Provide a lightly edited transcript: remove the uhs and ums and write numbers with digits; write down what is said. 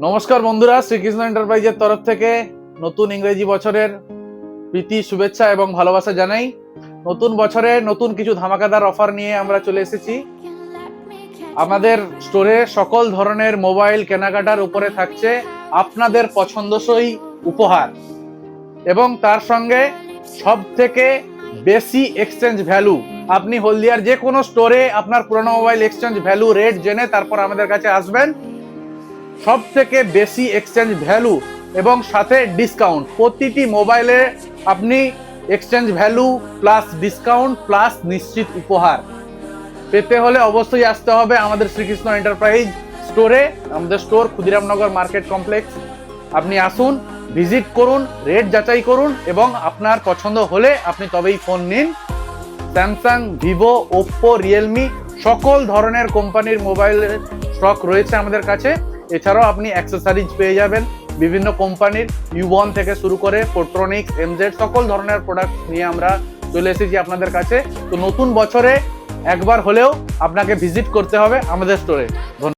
নমস্কার বন্ধুরা, শ্রীকৃষ্ণ এন্টারপ্রাইজের তরফ থেকে নতুন ইংরেজি বছরের প্রীতি, শুভেচ্ছা এবং ভালোবাসা জানাই। নতুন বছরে নতুন কিছু ধামাকাদার অফার নিয়ে আমরা চলে এসেছি। আমাদের স্টোরে সকল ধরনের মোবাইল কেনাকাটার উপরে থাকছে আপনাদের পছন্দসই উপহার এবং তার সঙ্গে সব থেকে বেশি এক্সচেঞ্জ ভ্যালু। আপনি হলদিয়ার যে কোনো স্টোরে আপনার পুরনো মোবাইল এক্সচেঞ্জ ভ্যালু রেট জেনে তারপর আমাদের কাছে আসবেন। সব থেকে বেশি এক্সচেঞ্জ ভ্যালু এবং সাথে ডিসকাউন্ট। প্রতিটি মোবাইলে আপনি exchange value plus discount plus নিশ্চিত উপহার পেতে হলে অবশ্যই আসতে হবে আমাদের শ্রীকৃষ্ণ এন্টারপ্রাইজ স্টোরে। আমাদের স্টোর ক্ষুদিরামনগর মার্কেট কমপ্লেক্স। আপনি আসুন, ভিজিট করুন, রেট যাচাই করুন এবং আপনার পছন্দ হলে আপনি তবেই ফোন নিন। স্যামসাং, ভিভো, ওপ্পো, রিয়েলমি সকল ধরনের কোম্পানির মোবাইলের স্টক রয়েছে আমাদের কাছে। এছাড়াও আপনি অ্যাক্সেসরিজ পেয়ে যাবেন বিভিন্ন কোম্পানির, ইউবন থেকে শুরু করে পোট্রনিক্স, এমজেড সকল ধরনের প্রোডাক্ট নিয়ে আমরা চলে এসেছি আপনাদের কাছে। তো নতুন বছরে একবার হলেও আপনাকে ভিজিট করতে হবে আমাদের স্টোরে।